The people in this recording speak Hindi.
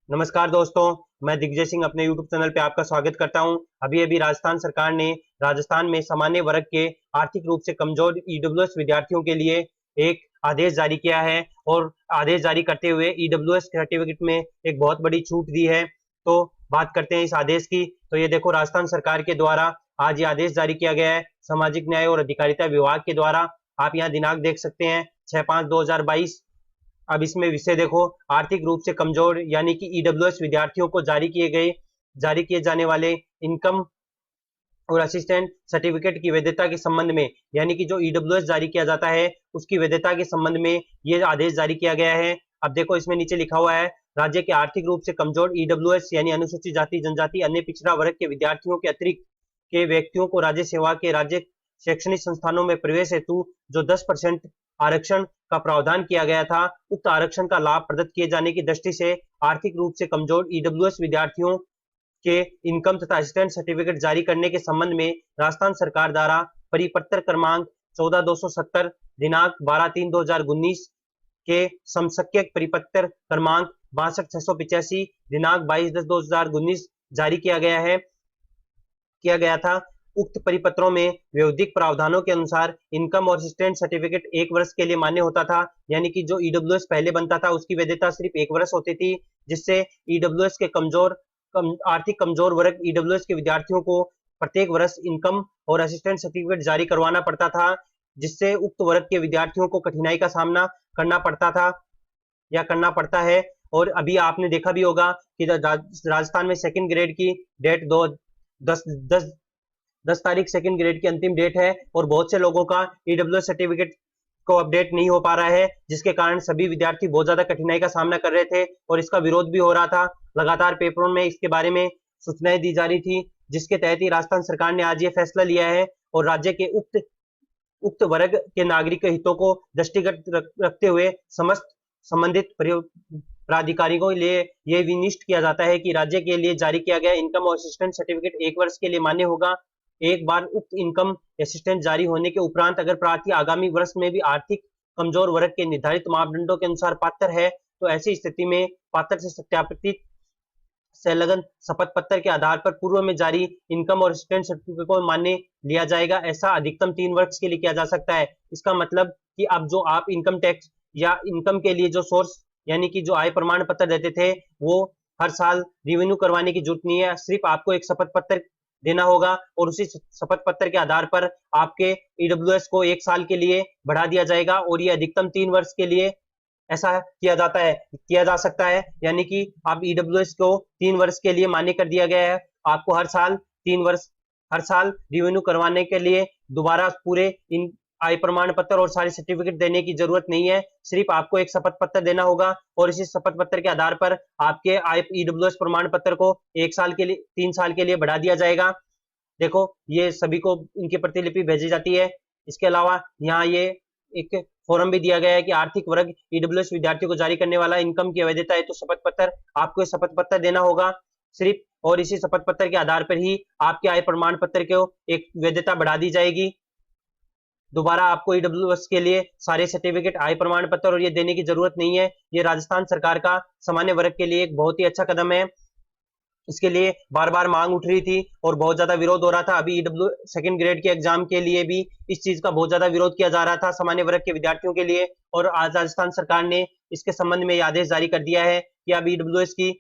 नमस्कार दोस्तों, मैं दिग्विजय सिंह अपने YouTube चैनल पे आपका स्वागत करता हूं। अभी अभी राजस्थान सरकार ने राजस्थान में सामान्य वर्ग के आर्थिक रूप से कमजोर ईडब्ल्यूएस विद्यार्थियों के लिए एक आदेश जारी किया है और आदेश जारी करते हुए ईडब्ल्यूएस सर्टिफिकेट में एक बहुत बड़ी छूट दी है। तो बात करते हैं इस आदेश की। तो ये देखो, राजस्थान सरकार के द्वारा आज ये आदेश जारी किया गया है सामाजिक न्याय और अधिकारिता विभाग के द्वारा। आप यहाँ दिनांक देख सकते हैं 6/5/2022। अब इसमें विषय देखो, आर्थिक रूप से कमजोर यानी कि ईडब्ल्यूएस विद्यार्थियों को जारी किए जाने वाले इनकम और असिस्टेंट सर्टिफिकेट की वैधता के संबंध में, यानी कि जो ईडब्ल्यूएस जारी किया जाता है उसकी वैधता के संबंध में ये आदेश जारी किया गया है। अब देखो, इसमें नीचे लिखा हुआ है, राज्य के आर्थिक रूप से कमजोर ईडब्ल्यूएस यानी अनुसूचित जाति जनजाति अन्य पिछड़ा वर्ग के विद्यार्थियों के अतिरिक्त के व्यक्तियों को राज्य सेवा के राज्य शैक्षणिक संस्थानों में प्रवेश हेतु जो 10% आरक्षण का प्रावधान किया गया था, उक्त आरक्षण का लाभ प्रदत्त किए जाने की दृष्टि से आर्थिक रूप से कमजोर ईडब्ल्यूएस विद्यार्थियों के इनकम तथा असिस्टेंट सर्टिफिकेट जारी करने के संबंध में राजस्थान सरकार द्वारा परिपत्र क्रमांक 14270 दिनांक 12/3/2019 के समसख्यक परिपत्र क्रमांक 62/685 दिनांक 22/10/2019 जारी किया गया था। उक्त परिपत्रों में विधिक प्रावधानों के अनुसार इनकम और असिस्टेंट सर्टिफिकेट 1 वर्ष के लिए मान्य होता था, यानी कि जो ईडब्ल्यूएस पहले बनता था उसकी वैधता सिर्फ 1 वर्ष होती थी, जिससे ईडब्ल्यूएस के आर्थिक कमजोर वर्ग ईडब्ल्यूएस के विद्यार्थियों को प्रत्येक वर्ष इनकम और असिस्टेंट सर्टिफिकेट जारी करवाना पड़ता था, जिससे उक्त वर्ग के विद्यार्थियों को कठिनाई का सामना करना पड़ता था या करना पड़ता है। और अभी आपने देखा भी होगा कि राजस्थान में सेकंड ग्रेड की डेट 10 तारीख सेकंड ग्रेड की अंतिम डेट है और बहुत से लोगों का ईडब्ल्यूएस सर्टिफिकेट को अपडेट नहीं हो पा रहा है, जिसके कारण सभी विद्यार्थी बहुत ज्यादा कठिनाई का सामना कर रहे थे और इसका विरोध भी हो रहा था। लगातार पेपरों में इसके बारे में सूचनाएं दी जा रही थी, जिसके तहत ही राजस्थान सरकार ने आज ये फैसला लिया है और राज्य के उक्त वर्ग के नागरिक हितों को दृष्टिगत रखते हुए समस्त संबंधित प्राधिकारियों के लिए यह विनिश्चित किया जाता है कि राज्य के लिए जारी किया गया इनकम और असिस्टेंट सर्टिफिकेट 1 वर्ष के लिए मान्य होगा। एक बार उक्त इनकम असिस्टेंट जारी होने के उपरांत अगर प्रार्थी आगामी वर्ष में भी आर्थिक कमजोर वर्ग के निर्धारित मापदंडों के अनुसार पात्र है, तो ऐसी स्थिति में पात्र से सत्यापित संलग्न शपथ पत्र के आधार पर पूर्व में जारी इनकम और असिस्टेंट सर्टिफिकेट को मान्य लिया जाएगा। ऐसा अधिकतम 3 वर्ष के लिए किया जा सकता है। इसका मतलब कि अब जो आप इनकम टैक्स या इनकम के लिए जो सोर्स यानी कि जो आय प्रमाण पत्र देते थे, वो हर साल रिवेन्यू करवाने की जरूरत नहीं है। सिर्फ आपको एक शपथ पत्र देना होगा और उसी शपथ पत्र के आधार पर आपके ईडब्ल्यूएस को 1 साल के लिए बढ़ा दिया जाएगा और ये अधिकतम 3 वर्ष के लिए ऐसा किया जा सकता है। यानी कि आप ईडब्ल्यूएस को 3 वर्ष के लिए मान्य कर दिया गया है। आपको हर साल रिवेन्यू करवाने के लिए दोबारा पूरे इन आय प्रमाण पत्र और सारे सर्टिफिकेट देने की जरूरत नहीं है। सिर्फ आपको एक शपथ पत्र देना होगा और इसी शपथ पत्र के आधार पर आपके आय ईडब्ल्यूएस प्रमाण पत्र को 1 साल के लिए 3 साल के लिए बढ़ा दिया जाएगा। देखो, ये सभी को इनकी प्रतिलिपि भेजी जाती है। इसके अलावा यहाँ ये एक फॉर्म भी दिया गया है कि आर्थिक वर्ग ईडब्ल्यूएस विद्यार्थियों को जारी करने वाला इनकम की वैधता है तो शपथ पत्र आपको शपथ पत्र देना होगा सिर्फ, और इसी शपथ पत्र के आधार पर ही आपके आय प्रमाण पत्र को एक वैधता बढ़ा दी जाएगी। दोबारा आपको ईडब्ल्यूएस के लिए सारे सर्टिफिकेट आय प्रमाण पत्र और ये देने की जरूरत नहीं है। ये राजस्थान सरकार का सामान्य वर्ग के लिए एक बहुत ही अच्छा कदम है। इसके लिए बार बार मांग उठ रही थी और बहुत ज्यादा विरोध हो रहा था। अभी ईडब्ल्यू सेकंड ग्रेड के एग्जाम के लिए भी इस चीज का बहुत ज्यादा विरोध किया जा रहा था सामान्य वर्ग के विद्यार्थियों के लिए, और आज राजस्थान सरकार ने इसके संबंध में आदेश जारी कर दिया है कि अब ईडब्ल्यूएस की